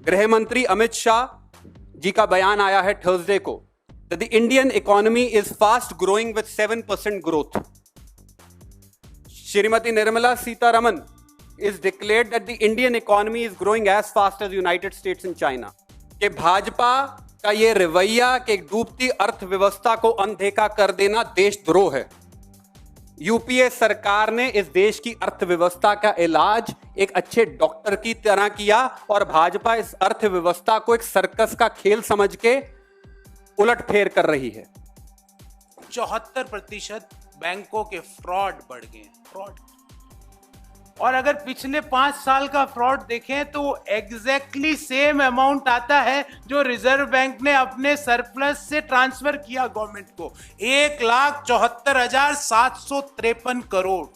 गृह मंत्री अमित शाह जी का बयान आया है थर्सडे को, that the Indian economy is fast growing with 7% growth. Shrimati Nirmala Sitharaman is declared that the Indian economy is growing as fast as United States and China. कि भाजपा का ये रवैया कि डूबती अर्थव्यवस्था को अनदेखा कर देना देशद्रोह है। यूपीए सरकार ने इस देश की अर्थव्यवस्था का इलाज एक अच्छे डॉक्टर की तरह किया और भाजपा इस अर्थव्यवस्था को एक सर्कस का खेल समझ के उलटफेर कर रही है। 74% बैंकों के फ्रॉड बढ़ गए, फ्रॉड। और अगर पिछले 5 साल का फ्रॉड देखें तो एग्जैक्टली सेम अमाउंट आता है जो रिजर्व बैंक ने अपने सरप्लस से ट्रांसफर किया गवर्नमेंट को, 1,74,753 करोड़।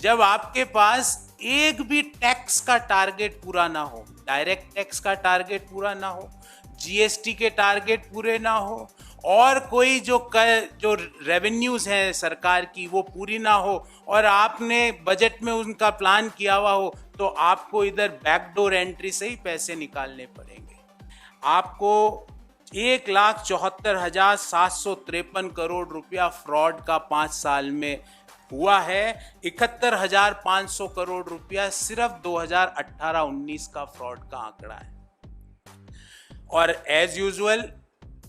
जब आपके पास एक भी टैक्स का टारगेट पूरा ना हो, डायरेक्ट टैक्स का टारगेट पूरा ना हो, जीएसटी के टारगेट पूरे ना हो और कोई जो रेवेन्यूज हैं सरकार की वो पूरी ना हो और आपने बजट में उनका प्लान किया हुआ हो, तो आपको इधर बैकडोर एंट्री से ही पैसे निकालने पड़ेंगे। आपको 1,74,753 करोड़ रुपया फ्रॉड का 5 साल में हुआ है। 71,500 करोड़ रुपया सिर्फ 2018-19 का फ्रॉड का आंकड़ा है। और as usual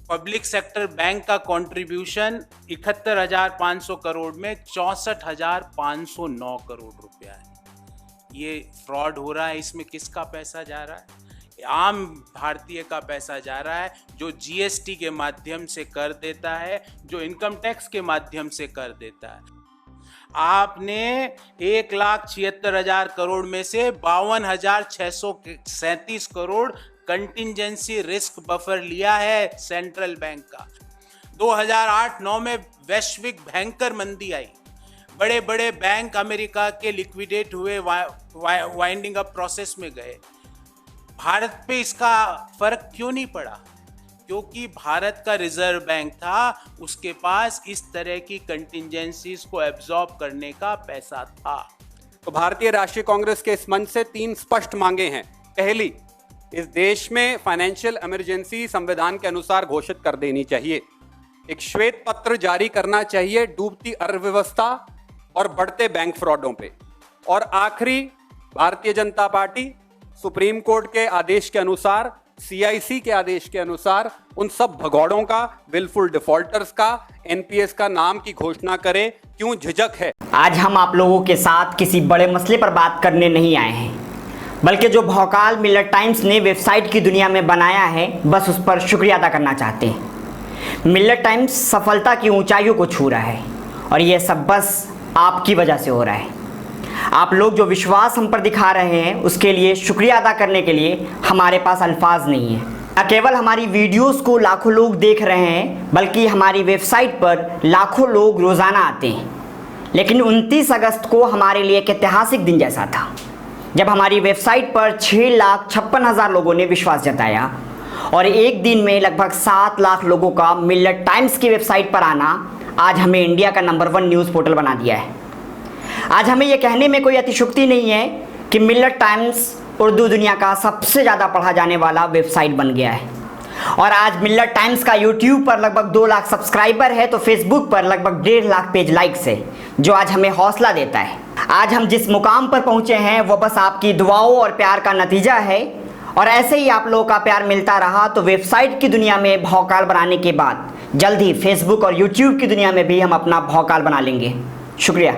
public sector bank का कंट्रीब्यूशन 71,500 करोड़ में 64,509 करोड़ रुपया है। ये फ्रॉड हो रहा है, इसमें किसका पैसा जा रहा है? आम भारतीय का पैसा जा रहा है, जो जीएसटी के माध्यम से कर देता है, जो इनकम टैक्स के माध्यम से कर देता है। आपने 1,76,000 करोड़ में से 52,637 करोड़ कंटिंजेंसी रिस्क बफर लिया है सेंट्रल बैंक का। 2008-9 में वैश्विक भयंकर मंदी आई, बड़े बड़े बैंक अमेरिका के लिक्विडेट हुए, वाइंडिंग अप प्रोसेस में गए। भारत पे इसका फर्क क्यों नहीं पड़ा? क्योंकि भारत का रिजर्व बैंक था, उसके पास इस तरह की कंटिंजेंसीज को एब्जॉर्ब करने का पैसा था। तो भारतीय राष्ट्रीय कांग्रेस के इस मंच से 3 स्पष्ट मांगे हैं। पहली, इस देश में फाइनेंशियल इमरजेंसी संविधान के अनुसार घोषित कर देनी चाहिए। एक श्वेत पत्र जारी करना चाहिए डूबती अर्थव्यवस्था और बढ़ते बैंक फ्रॉडों पे। और आखिरी, Bharatiya Janata party supreme court के आदेश के अनुसार, सीआईसी के आदेश के अनुसार उन सब भगौड़ों का, विलफुल डिफॉल्टर्स का, एनपीएस का नाम की घोषणा करे। क्यों झिझक है? आज हम आप लोगों के साथ किसी बड़े मसले पर बात करने नहीं आए हैं, बल्कि जो भौकाल मिलर टाइम्स ने वेबसाइट की दुनिया में बनाया है, बस उस पर शुक्रिया अदा करना चाहते हैं। मिलर टाइम्स सफलता की ऊंचाइयों को छू रहा है और यह सब बस आपकी वजह से हो रहा है। आप लोग जो विश्वास हम पर दिखा रहे हैं, उसके लिए शुक्रिया अदा करने के लिए हमारे पास अल्फाज नहीं है। न केवल हमारी वीडियोस को लाखों लोग देख रहे हैं, बल्कि हमारी वेबसाइट पर लाखों लोग रोज़ाना आते हैं। लेकिन 29 अगस्त को हमारे लिए एक ऐतिहासिक दिन जैसा था, जब हमारी वेबसाइट पर 6,56,000 लोगों ने विश्वास जताया और एक दिन में लगभग 7 लाख लोगों का मिलर टाइम्स की वेबसाइट पर आना आज हमें इंडिया का नंबर 1 न्यूज़ पोर्टल बना दिया है। आज हमें यह कहने में कोई अतिशयोक्ति नहीं है कि मिलर टाइम्स उर्दू दुनिया का सबसे ज़्यादा पढ़ा जाने वाला वेबसाइट बन गया है। और आज मिलर टाइम्स का यूट्यूब पर लगभग 2 लाख सब्सक्राइबर है, तो फेसबुक पर लगभग 1.5 लाख पेज लाइक्स है, जो आज हमें हौसला देता है। आज हम जिस मुकाम पर पहुंचे हैं वो बस आपकी दुआओं और प्यार का नतीजा है। और ऐसे ही आप लोगों का प्यार मिलता रहा तो वेबसाइट की दुनिया में भौकाल बनाने के बाद जल्द ही फेसबुक और यूट्यूब की दुनिया में भी हम अपना भौकाल बना लेंगे। शुक्रिया।